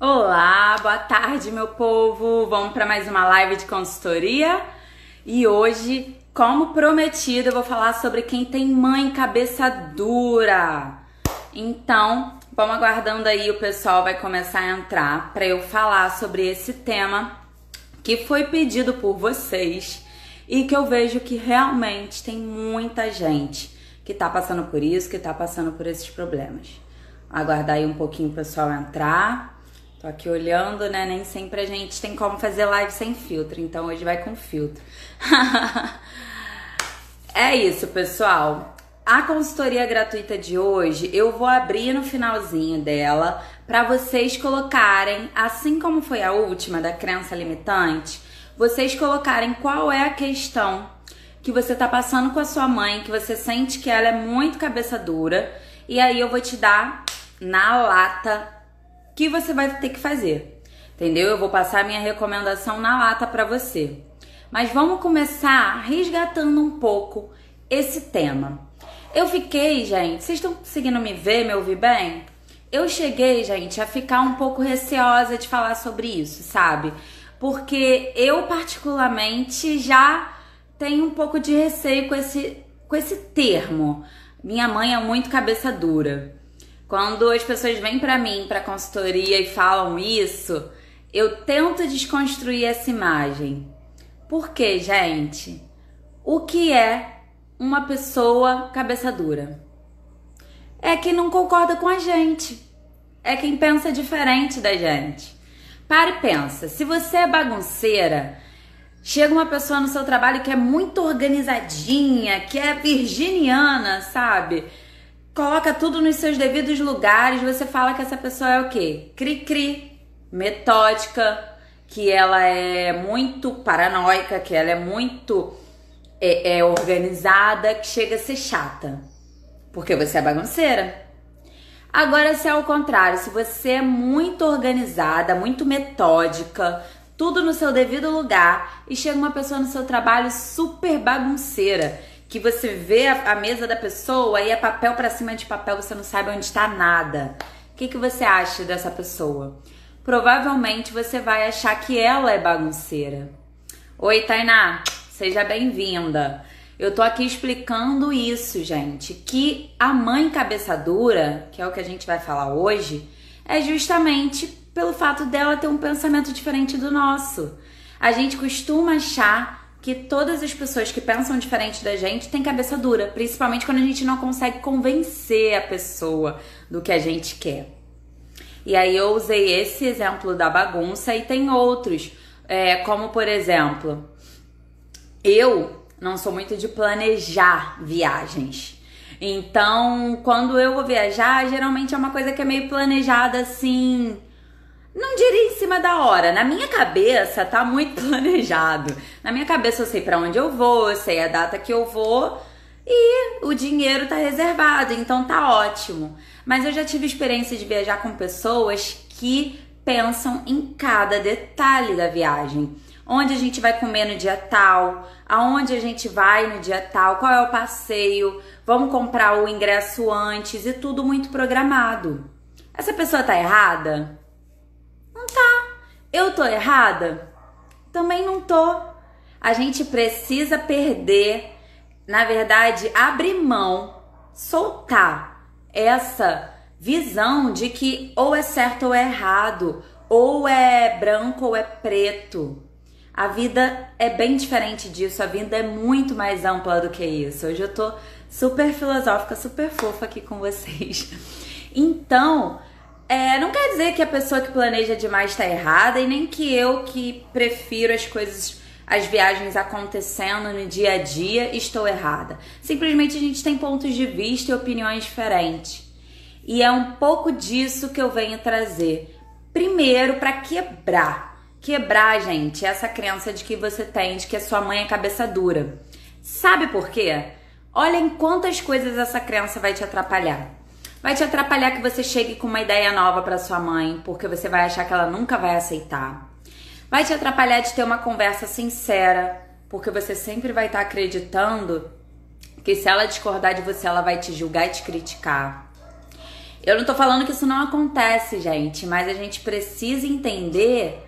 Olá, boa tarde, meu povo! Vamos para mais uma live de consultoria e hoje, como prometido, eu vou falar sobre quem tem mãe cabeça dura. Então, vamos aguardando aí, o pessoal vai começar a entrar para eu falar sobre esse tema que foi pedido por vocês e que eu vejo que realmente tem muita gente que tá passando por isso, que tá passando por esses problemas. Aguardar aí um pouquinho o pessoal entrar. Tô aqui olhando, né? Nem sempre a gente tem como fazer live sem filtro, então hoje vai com filtro. É isso, pessoal. A consultoria gratuita de hoje, eu vou abrir no finalzinho dela para vocês colocarem, assim como foi a última da crença limitante, vocês colocarem qual é a questão que você tá passando com a sua mãe, que você sente que ela é muito cabeça dura, e aí eu vou te dar na lata que você vai ter que fazer, entendeu? Eu vou passar minha recomendação na lata para você. Mas vamos começar resgatando um pouco esse tema. Eu fiquei, gente, vocês estão conseguindo me ver, me ouvir bem? Eu cheguei, gente, a ficar um pouco receosa de falar sobre isso, sabe? Porque eu, particularmente, já tenho um pouco de receio com esse termo. Minha mãe é muito cabeça dura. Quando as pessoas vêm pra mim, pra consultoria e falam isso, eu tento desconstruir essa imagem. Por quê, gente? O que é uma pessoa cabeça dura? É quem não concorda com a gente. É quem pensa diferente da gente. Para e pensa, se você é bagunceira, chega uma pessoa no seu trabalho que é muito organizadinha, que é virginiana, sabe? Coloca tudo nos seus devidos lugares, você fala que essa pessoa é o quê? Cri-cri, metódica, que ela é muito paranoica, que ela é muito organizada, que chega a ser chata. Porque você é bagunceira. Agora, se é ao contrário, se você é muito organizada, muito metódica, tudo no seu devido lugar, e chega uma pessoa no seu trabalho super bagunceira, que você vê a mesa da pessoa e é papel pra cima de papel, você não sabe onde está nada. O que você acha dessa pessoa? Provavelmente você vai achar que ela é bagunceira. Oi, Tainá, seja bem-vinda. Eu tô aqui explicando isso, gente, que a mãe cabeça dura, que é o que a gente vai falar hoje, é justamente pelo fato dela ter um pensamento diferente do nosso. A gente costuma achar que todas as pessoas que pensam diferente da gente têm cabeça dura, principalmente quando a gente não consegue convencer a pessoa do que a gente quer. E aí eu usei esse exemplo da bagunça e tem outros, como por exemplo, eu não sou muito de planejar viagens. Então, quando eu vou viajar, geralmente é uma coisa que é meio planejada assim. Não diria em cima da hora, na minha cabeça tá muito planejado. Na minha cabeça eu sei pra onde eu vou, eu sei a data que eu vou e o dinheiro tá reservado, então tá ótimo. Mas eu já tive experiência de viajar com pessoas que pensam em cada detalhe da viagem. Onde a gente vai comer no dia tal, aonde a gente vai no dia tal, qual é o passeio, vamos comprar o ingresso antes e tudo muito programado. Essa pessoa tá errada? Não tá. Eu tô errada? Também não tô. A gente precisa perder, na verdade, abrir mão, soltar essa visão de que ou é certo ou é errado, ou é branco ou é preto. A vida é bem diferente disso, a vida é muito mais ampla do que isso. Hoje eu tô super filosófica, super fofa aqui com vocês. Então, não quer dizer que a pessoa que planeja demais tá errada e nem que eu que prefiro as viagens acontecendo no dia a dia estou errada. Simplesmente a gente tem pontos de vista e opiniões diferentes. E é um pouco disso que eu venho trazer. Primeiro, para quebrar, gente, essa crença de que você tem, de que a sua mãe é cabeça dura. Sabe por quê? Olha em quantas coisas essa crença vai te atrapalhar. Vai te atrapalhar que você chegue com uma ideia nova para sua mãe, porque você vai achar que ela nunca vai aceitar. Vai te atrapalhar de ter uma conversa sincera, porque você sempre vai estar acreditando que se ela discordar de você, ela vai te julgar e te criticar. Eu não tô falando que isso não acontece, gente, mas a gente precisa entender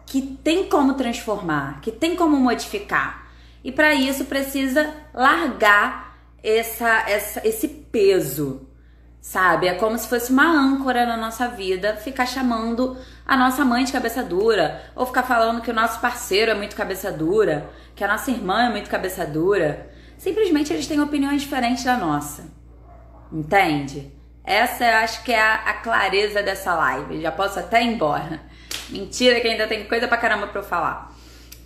que tem como transformar, que tem como modificar. E para isso precisa largar esse peso, sabe? É como se fosse uma âncora na nossa vida, ficar chamando a nossa mãe de cabeça dura, ou ficar falando que o nosso parceiro é muito cabeça dura, que a nossa irmã é muito cabeça dura. Simplesmente eles têm opiniões diferentes da nossa, entende? Essa eu acho que é a clareza dessa live. Já posso até ir embora. Mentira, que ainda tem coisa pra caramba pra eu falar.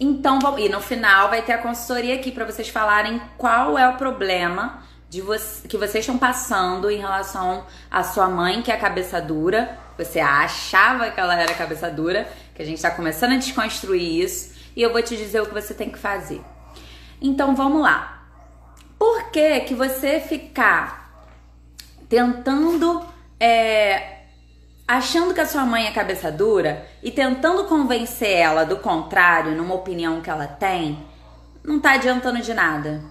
Então, e no final vai ter a consultoria aqui pra vocês falarem qual é o problema que vocês estão passando em relação à sua mãe, que é a cabeça dura. Você achava que ela era cabeça dura, que a gente tá começando a desconstruir isso. E eu vou te dizer o que você tem que fazer. Então, vamos lá. Por que você ficar tentando, achando que a sua mãe é cabeça dura e tentando convencer ela do contrário, numa opinião que ela tem, não tá adiantando de nada?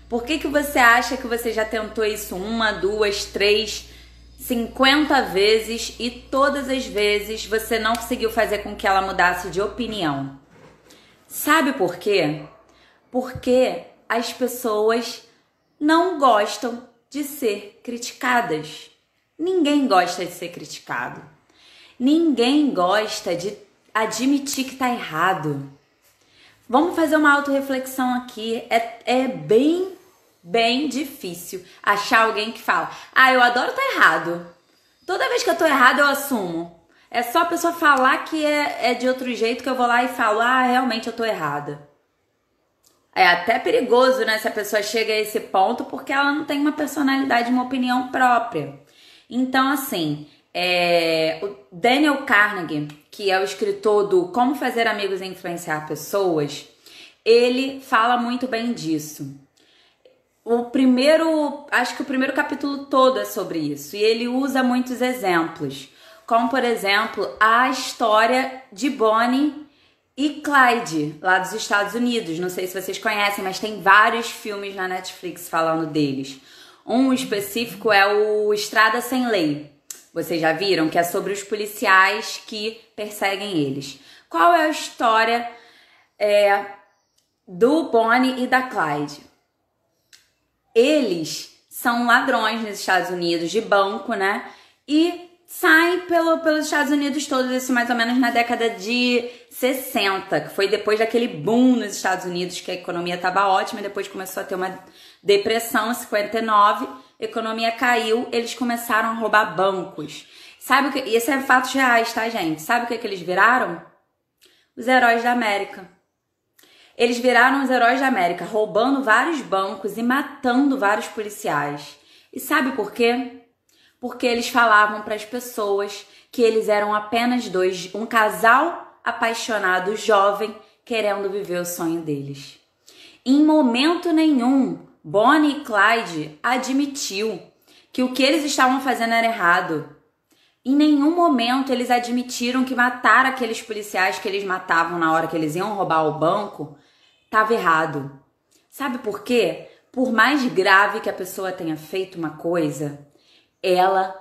Por que você acha que você já tentou isso 1, 2, 3, 50 vezes e todas as vezes você não conseguiu fazer com que ela mudasse de opinião? Sabe por quê? Porque as pessoas não gostam de ser criticadas. Ninguém gosta de ser criticado. Ninguém gosta de admitir que tá errado. Vamos fazer uma autorreflexão aqui. É bem difícil achar alguém que fala: ah, eu adoro tá errado. Toda vez que eu tô errado, eu assumo. É só a pessoa falar que é de outro jeito que eu vou lá e falo: ah, realmente eu tô errada. É até perigoso, né, se a pessoa chega a esse ponto, porque ela não tem uma personalidade, uma opinião própria. Então, assim, o Daniel Carnegie, que é o escritor do Como Fazer Amigos e Influenciar Pessoas, ele fala muito bem disso. Acho que o primeiro capítulo todo é sobre isso, e ele usa muitos exemplos, como, por exemplo, a história de Bonnie e Clyde, lá dos Estados Unidos. Não sei se vocês conhecem, mas tem vários filmes na Netflix falando deles. Um específico é o Estrada Sem Lei. Vocês já viram? Que é sobre os policiais que perseguem eles. Qual é a história do Bonnie e da Clyde? Eles são ladrões nos Estados Unidos de banco, né? E saem pelos Estados Unidos todos, isso mais ou menos na década de 60, que foi depois daquele boom nos Estados Unidos, que a economia estava ótima, e depois começou a ter uma depressão em 59, a economia caiu, eles começaram a roubar bancos. Sabe o que? E esse é fatos reais, tá, gente? Sabe o que eles viraram? Os heróis da América. Eles viraram os heróis da América, roubando vários bancos e matando vários policiais. E sabe por quê? Porque eles falavam para as pessoas que eles eram apenas um casal apaixonado jovem querendo viver o sonho deles. Em momento nenhum, Bonnie e Clyde admitiu que o que eles estavam fazendo era errado. Em nenhum momento eles admitiram que matar aqueles policiais que eles matavam na hora que eles iam roubar o banco estava errado. Sabe por quê? Por mais grave que a pessoa tenha feito uma coisa, ela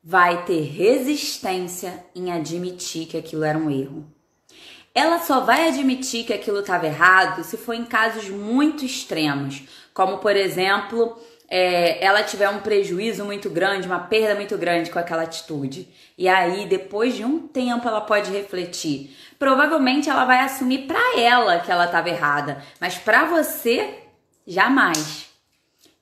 vai ter resistência em admitir que aquilo era um erro. Ela só vai admitir que aquilo estava errado se for em casos muito extremos, como, por exemplo, ela tiver um prejuízo muito grande, uma perda muito grande com aquela atitude. E aí, depois de um tempo, ela pode refletir. Provavelmente ela vai assumir para ela que ela estava errada, mas para você, jamais.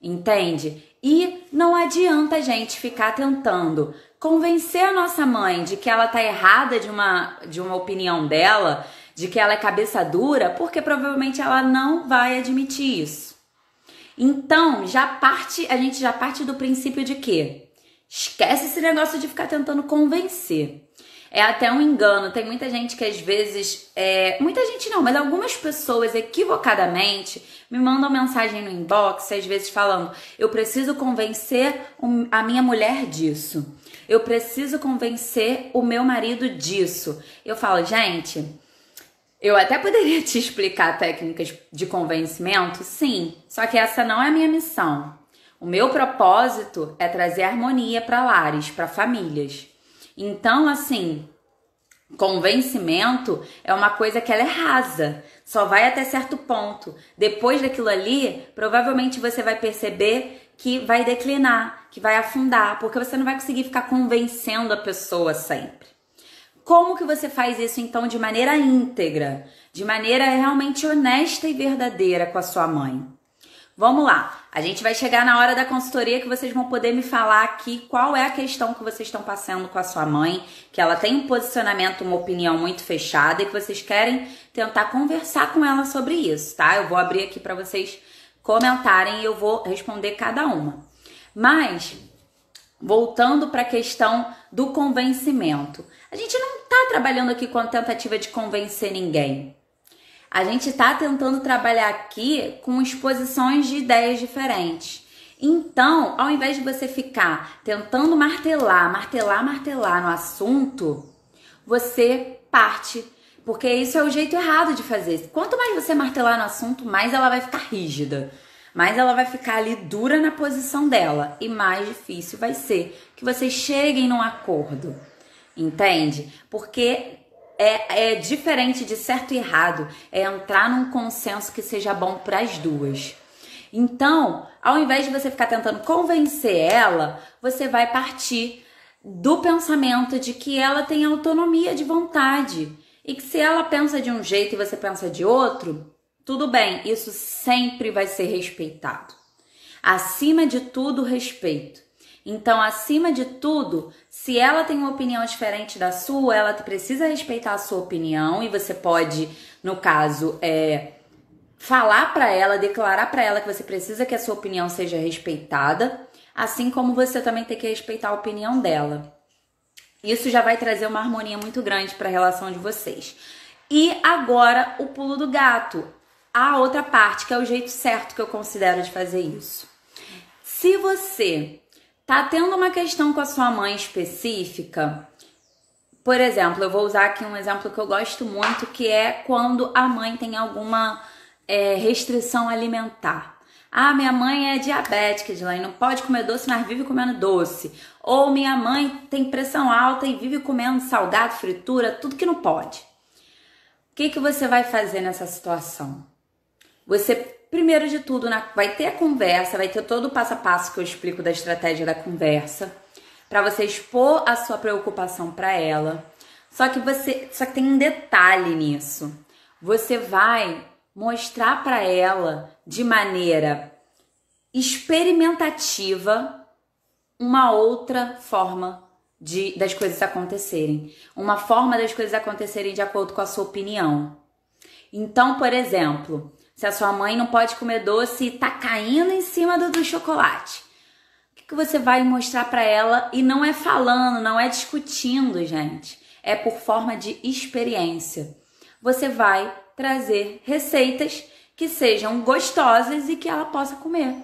Entende? E não adianta a gente ficar tentando convencer a nossa mãe de que ela tá errada de uma opinião dela, de que ela é cabeça dura, porque provavelmente ela não vai admitir isso. Então, a gente já parte do princípio de que esquece esse negócio de ficar tentando convencer. É até um engano. Tem muita gente que às vezes... muita gente não, mas algumas pessoas equivocadamente me mandam mensagem no inbox, às vezes falando: eu preciso convencer a minha mulher disso. Eu preciso convencer o meu marido disso. Eu falo: gente, eu até poderia te explicar técnicas de convencimento, sim. Só que essa não é a minha missão. O meu propósito é trazer harmonia para lares, para famílias. Então, assim, convencimento é uma coisa que ela é rasa, só vai até certo ponto. Depois daquilo ali, provavelmente você vai perceber que vai declinar, que vai afundar, porque você não vai conseguir ficar convencendo a pessoa sempre. Como que você faz isso, então, de maneira íntegra, de maneira realmente honesta e verdadeira com a sua mãe? Vamos lá, a gente vai chegar na hora da consultoria que vocês vão poder me falar aqui qual é a questão que vocês estão passando com a sua mãe, que ela tem um posicionamento, uma opinião muito fechada e que vocês querem tentar conversar com ela sobre isso, tá? Eu vou abrir aqui para vocês comentarem e eu vou responder cada uma. Mas, voltando para a questão do convencimento, a gente não está trabalhando aqui com a tentativa de convencer ninguém. A gente está tentando trabalhar aqui com exposições de ideias diferentes. Então, ao invés de você ficar tentando martelar no assunto, você parte, porque isso é o jeito errado de fazer. Quanto mais você martelar no assunto, mais ela vai ficar rígida, mais ela vai ficar ali dura na posição dela e mais difícil vai ser que vocês cheguem num acordo, entende? Porque é diferente de certo e errado, é entrar num consenso que seja bom para as duas. Então, ao invés de você ficar tentando convencer ela, você vai partir do pensamento de que ela tem autonomia de vontade e que se ela pensa de um jeito e você pensa de outro, tudo bem, isso sempre vai ser respeitado. Acima de tudo, respeito. Então, acima de tudo, se ela tem uma opinião diferente da sua, ela precisa respeitar a sua opinião e você pode, no caso, falar para ela, declarar para ela que você precisa que a sua opinião seja respeitada, assim como você também tem que respeitar a opinião dela. Isso já vai trazer uma harmonia muito grande para a relação de vocês. E agora, o pulo do gato. A outra parte, que é o jeito certo que eu considero de fazer isso. Se você tá tendo uma questão com a sua mãe específica, por exemplo, eu vou usar aqui um exemplo que eu gosto muito, que é quando a mãe tem alguma restrição alimentar. Ah, minha mãe é diabética, Edilane, não pode comer doce, mas vive comendo doce. Ou minha mãe tem pressão alta e vive comendo salgado, fritura, tudo que não pode. O que você vai fazer nessa situação? Você, primeiro de tudo, vai ter a conversa, vai ter todo o passo a passo que eu explico da estratégia da conversa, para você expor a sua preocupação para ela. Só que tem um detalhe nisso. Você vai mostrar para ela de maneira experimentativa uma outra forma das coisas acontecerem. Uma forma das coisas acontecerem de acordo com a sua opinião. Então, por exemplo, se a sua mãe não pode comer doce e tá caindo em cima do chocolate, o que você vai mostrar para ela? E não é falando, não é discutindo, gente. É por forma de experiência. Você vai trazer receitas que sejam gostosas e que ela possa comer.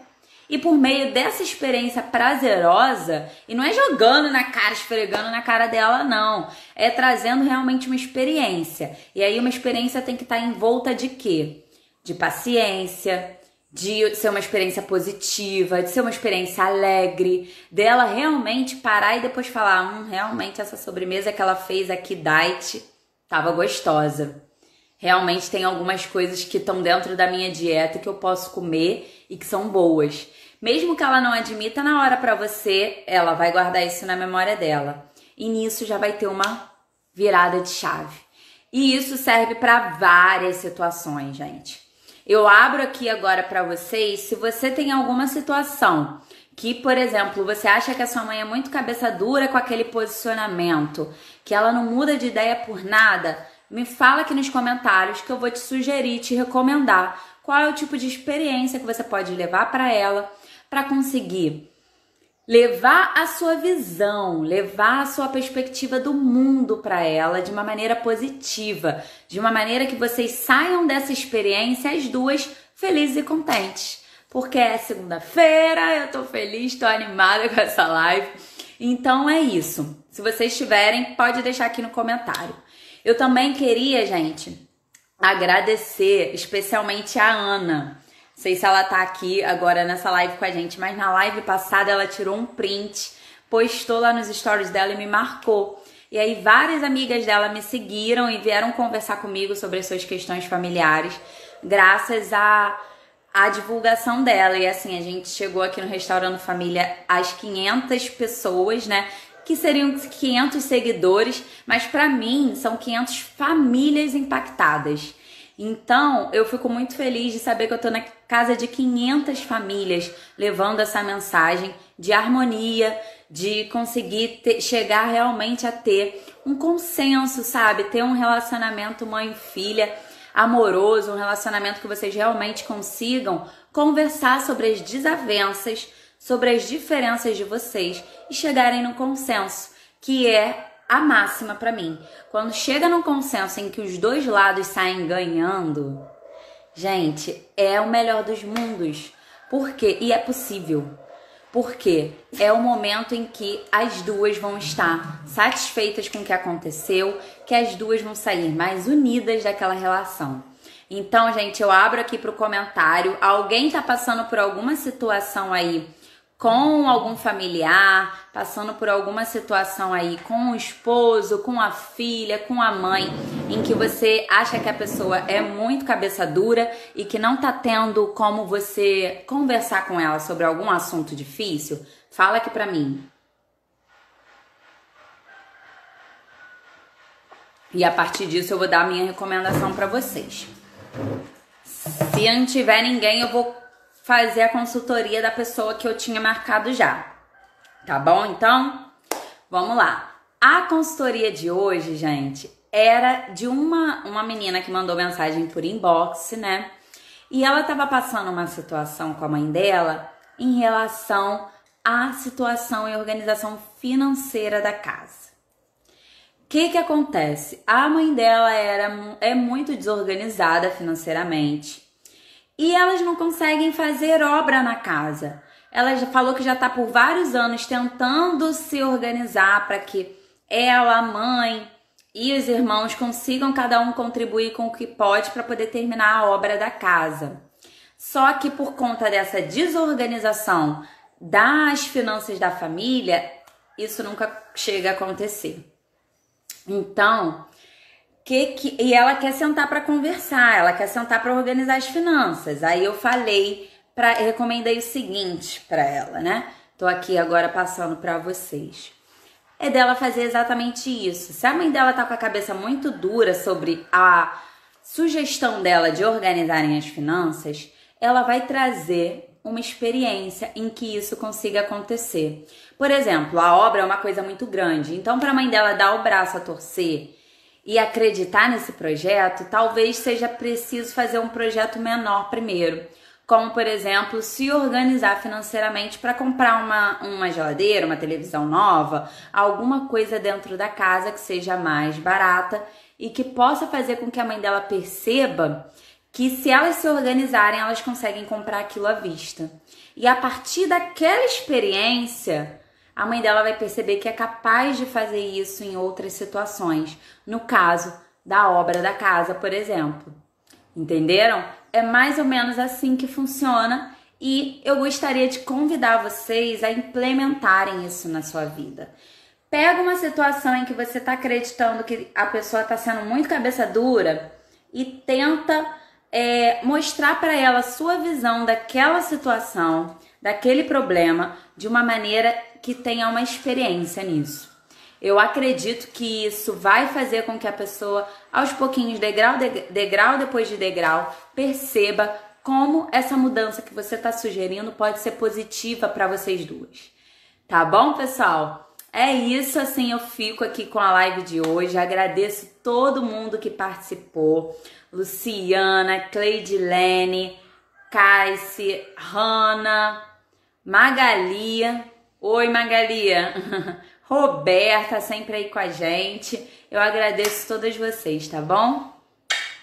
E por meio dessa experiência prazerosa, e não é jogando na cara, esfregando na cara dela, não. É trazendo realmente uma experiência. E aí uma experiência tem que estar envolta de quê? De paciência, de ser uma experiência positiva, de ser uma experiência alegre, dela realmente parar e depois falar, realmente essa sobremesa que ela fez aqui, diet, tava gostosa. Realmente tem algumas coisas que estão dentro da minha dieta que eu posso comer e que são boas. Mesmo que ela não admita na hora pra você, ela vai guardar isso na memória dela. E nisso já vai ter uma virada de chave. E isso serve para várias situações, gente. Eu abro aqui agora para vocês, se você tem alguma situação que, por exemplo, você acha que a sua mãe é muito cabeça dura com aquele posicionamento, que ela não muda de ideia por nada, me fala aqui nos comentários que eu vou te sugerir, te recomendar qual é o tipo de experiência que você pode levar para ela para conseguir levar a sua visão, levar a sua perspectiva do mundo para ela de uma maneira positiva, de uma maneira que vocês saiam dessa experiência as duas felizes e contentes. Porque é segunda-feira, eu tô feliz, tô animada com essa live. Então é isso. Se vocês tiverem, pode deixar aqui no comentário. Eu também queria, gente, agradecer especialmente a Ana. sei se ela tá aqui agora nessa live com a gente, mas na live passada ela tirou um print, postou lá nos stories dela e me marcou. E aí várias amigas dela me seguiram e vieram conversar comigo sobre as suas questões familiares, graças à divulgação dela. E assim, a gente chegou aqui no Restaurando Família às 500 pessoas, né? Que seriam 500 seguidores, mas pra mim são 500 famílias impactadas. Então, eu fico muito feliz de saber que eu tô na casa de 500 famílias levando essa mensagem de harmonia, de conseguir chegar realmente a ter um consenso, sabe? Ter um relacionamento mãe e filha amoroso, um relacionamento que vocês realmente consigam conversar sobre as desavenças, sobre as diferenças de vocês e chegarem no consenso, que é a máxima pra mim. Quando chega num consenso em que os dois lados saem ganhando, gente, é o melhor dos mundos. Por quê? E é possível. Porque é o momento em que as duas vão estar satisfeitas com o que aconteceu, que as duas vão sair mais unidas daquela relação. Então, gente, eu abro aqui pro comentário. Alguém tá passando por alguma situação aí com algum familiar, passando por alguma situação aí com o esposo, com a filha, com a mãe, em que você acha que a pessoa é muito cabeça dura e que não tá tendo como você conversar com ela sobre algum assunto difícil? Fala aqui pra mim. E a partir disso eu vou dar a minha recomendação pra vocês. Se não tiver ninguém, eu vou fazer a consultoria da pessoa que eu tinha marcado já. Tá bom? Então, vamos lá. A consultoria de hoje, gente, era de uma menina que mandou mensagem por inbox, né? E ela tava passando uma situação com a mãe dela em relação à situação e organização financeira da casa. O que acontece? A mãe dela é muito desorganizada financeiramente. E elas não conseguem fazer obra na casa. Ela já falou que já está por vários anos tentando se organizar para que ela, a mãe e os irmãos consigam cada um contribuir com o que pode para poder terminar a obra da casa. Só que por conta dessa desorganização das finanças da família, isso nunca chega a acontecer. Então, e ela quer sentar para conversar, ela quer sentar para organizar as finanças. Aí eu recomendei o seguinte para ela, né? Tô aqui agora passando para vocês. É dela fazer exatamente isso. Se a mãe dela tá com a cabeça muito dura sobre a sugestão dela de organizarem as finanças, ela vai trazer uma experiência em que isso consiga acontecer. Por exemplo, a obra é uma coisa muito grande. Então, para a mãe dela dar o braço a torcer e acreditar nesse projeto, talvez seja preciso fazer um projeto menor primeiro. Como, por exemplo, se organizar financeiramente para comprar uma geladeira, uma televisão nova, alguma coisa dentro da casa que seja mais barata e que possa fazer com que a mãe dela perceba que se elas se organizarem, elas conseguem comprar aquilo à vista. E a partir daquela experiência, a mãe dela vai perceber que é capaz de fazer isso em outras situações. No caso da obra da casa, por exemplo. Entenderam? É mais ou menos assim que funciona e eu gostaria de convidar vocês a implementarem isso na sua vida. Pega uma situação em que você está acreditando que a pessoa está sendo muito cabeça dura e tenta mostrar para ela a sua visão daquela situação, daquele problema, de uma maneira que tenha uma experiência nisso. Eu acredito que isso vai fazer com que a pessoa, aos pouquinhos, degrau depois de degrau, perceba como essa mudança que você está sugerindo pode ser positiva para vocês duas. Tá bom, pessoal? É isso, assim eu fico aqui com a live de hoje. Agradeço todo mundo que participou. Luciana, Cleidilene, Cassi, Hanna, Magalia. Oi, Magalia. Roberta, sempre aí com a gente. Eu agradeço todas vocês, tá bom?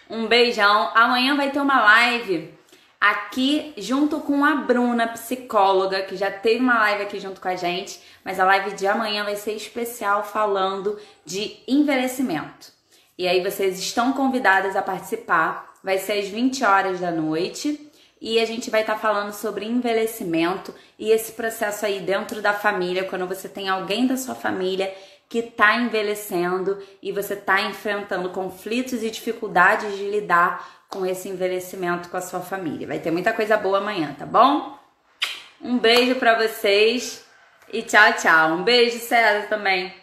Um beijão. Amanhã vai ter uma live aqui junto com a Bruna, psicóloga, que já teve uma live aqui junto com a gente. Mas a live de amanhã vai ser especial falando de envelhecimento. E aí vocês estão convidadas a participar. Vai ser às 20 horas da noite. e a gente vai estar falando sobre envelhecimento e esse processo aí dentro da família, quando você tem alguém da sua família que tá envelhecendo e você tá enfrentando conflitos e dificuldades de lidar com esse envelhecimento com a sua família. Vai ter muita coisa boa amanhã, tá bom? Um beijo pra vocês e tchau, tchau. Um beijo, César, também.